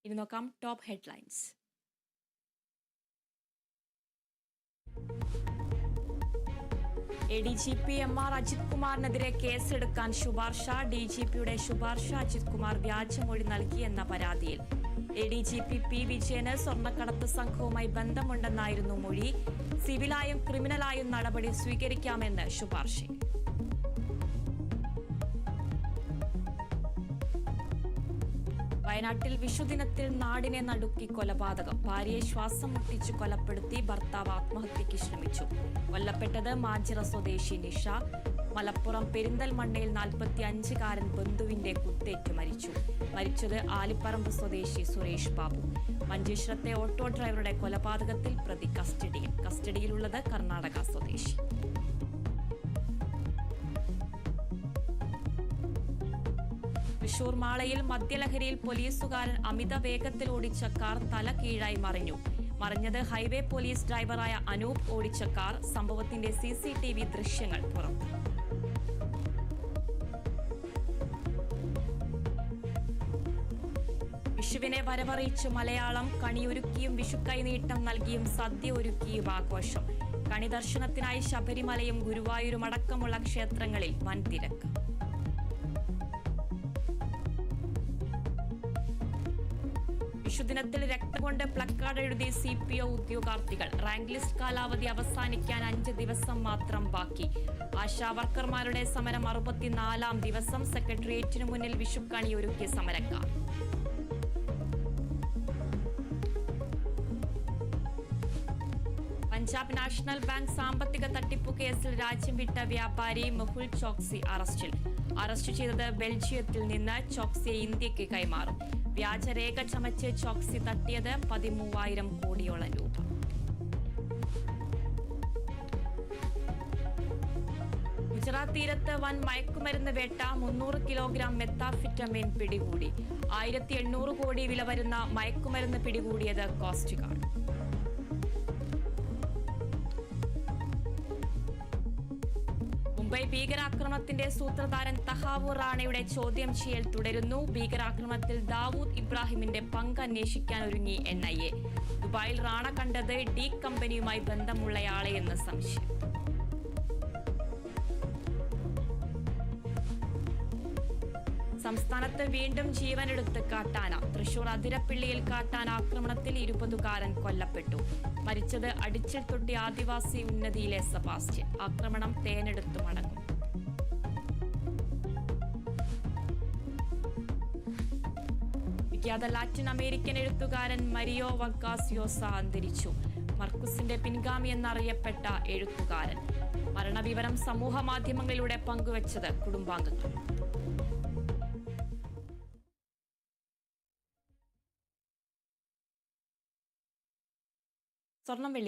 ഇനി നോക്കാം top headlines. ADGP MR Ajith കുമാറിനെതിരെ കേസെടുക്കാൻ ശുപാർശ. DGPയുടെ ശുപാർശ അജിത് കുമാർ വ്യാജമൊഴി നൽകിയെന്ന പരാതിയിൽ. ADGP P. വിജയന് സ്വർണ്ണക്കടത്ത് സംഘവുമായി ബന്ധമുണ്ടെന്നായിരുന്നു മൊഴി. സിവിലായും ക്രിമിനലായും നടപടി സ്വീകരിക്കാമെന്ന് ശുപാർശ. വയനാട്ടിൽ വിഷുദിനത്തിൽ നാടിനെ നടുക്കി കൊലപാതകം. ഭാര്യയെ ശ്വാസം മുട്ടിച്ച് കൊലപ്പെടുത്തി ഭർത്താവ് ആത്മഹത്യയ്ക്ക് ശ്രമിച്ചു. കൊല്ലപ്പെട്ടത് മാഞ്ചിറ സ്വദേശി നിഷ. മലപ്പുറം പെരിന്തൽമണ്ണയിൽ 45-കാരൻ ബന്ധുവിന്റെ കുത്തേറ്റ് മരിച്ചു. മരിച്ചത് ആലിപ്പറമ്പ് സ്വദേശി സുരേഷ് ബാബു. മഞ്ചേശ്വരത്തെ ഓട്ടോ ഡ്രൈവറുടെ കൊലപാതകത്തിൽ പ്രതി കസ്റ്റഡിയിലുള്ളത് കർണാടക സ്വദേശി. തൃശൂർ മാളയിൽ മദ്യലഹരിയിൽ പോലീസുകാരൻ അമിത വേഗത്തിൽ ഓടിച്ച കാർ തല കീഴായി മറിഞ്ഞത് ഹൈവേ പോലീസ് ഡ്രൈവറായ അനൂപ് ഓടിച്ച കാർ. സംഭവത്തിന്റെ CCTV ദൃശ്യങ്ങൾ പുറത്തു. വിഷുവിനെ വരവറിയിച്ച് മലയാളം. കണിയൊരുക്കിയും വിഷുക്കൈനീട്ടം നൽകിയും സദ്യ ഒരുക്കിയും ആഘോഷം. കണി ദർശനത്തിനായി ശബരിമലയും ഗുരുവായൂരും അടക്കമുള്ള ക്ഷേത്രങ്ങളിൽ വൻ തിരക്ക്. വിഷുദിനത്തിൽ രക്തം കൊണ്ട് പ്ലക്കാർഡ് എഴുതി CPO ഉദ്യോഗാർത്ഥികൾ. റാങ്ക് ലിസ്റ്റ് കാലാവധി അവസാനിക്കാൻ 5 ദിവസം മാത്രം ബാക്കി. ആശാവർക്കർമാരുടെ സമരം 64-ാം ദിവസം. സെക്രട്ടേറിയറ്റിനു മുന്നിൽ വിഷുക്കണി ഒരുക്കിയ സമരക്കാർ. പഞ്ചാബ് നാഷണൽ ബാങ്ക് സാമ്പത്തിക തട്ടിപ്പു കേസിൽ രാജ്യം വിട്ട വ്യാപാരി മെഹുൽ ചോക്സി അറസ്റ്റിൽ. അറസ്റ്റ് ചെയ്തത് ബെൽജിയത്തിൽ നിന്ന്. ചോക്സിയെ ഇന്ത്യക്ക് കൈമാറും. വ്യാജരേഖ ചമച്ച് ചോക്സി തട്ടിയത് 13,000 കോടിയോളം രൂപ. ഗുജറാത്ത് തീരത്ത് വൻ മയക്കുമരുന്ന് വേട്ട. 300 കിലോഗ്രാം മെത്താഫിറ്റമിൻ പിടികൂടി. 1800 കോടി വില വരുന്ന മയക്കുമരുന്ന് പിടികൂടിയത് കോസ്റ്റ് ഗാർഡ്. മുംബൈ ഭീകരാക്രമണത്തിന്റെ സൂത്രധാരൻ തഹാവൂർ റാണയുടെ ചോദ്യം ചെയ്യൽ തുടരുന്നു. ഭീകരാക്രമണത്തിൽ ദാവൂദ് ഇബ്രാഹിമിന്റെ പങ്ക് അന്വേഷിക്കാൻ ഒരുങ്ങി NIA. ദുബായിൽ റാണ കണ്ടത് ഡി കമ്പനിയുമായി ബന്ധമുള്ളയാളെയെന്ന് സംശയം. സംസ്ഥാനത്ത് വീണ്ടും ജീവനെടുത്ത് കാട്ടാന. തൃശൂർ അതിരപ്പിള്ളിയിൽ കാട്ടാന ആക്രമണത്തിൽ 20-കാരൻ കൊല്ലപ്പെട്ടു. മരിച്ചത് അടിച്ചിൽ തൊട്ടി ആദിവാസി ഉന്നതിയിലെ സെബാസ്റ്റ്യൻ. ആക്രമണം തേനെടുത്തു മടങ്ങും. വിഖ്യാത ലാറ്റിൻ അമേരിക്കൻ എഴുത്തുകാരൻ മരിയോ വഗാസ് യോസ അന്തരിച്ചു. മർക്കുസിന്റെ പിൻഗാമി എന്നറിയപ്പെട്ട എഴുത്തുകാരൻ. മരണവിവരം സമൂഹ മാധ്യമങ്ങളിലൂടെ പങ്കുവച്ചത് കുടുംബാംഗങ്ങൾ. സ്വർണം വെള്ളി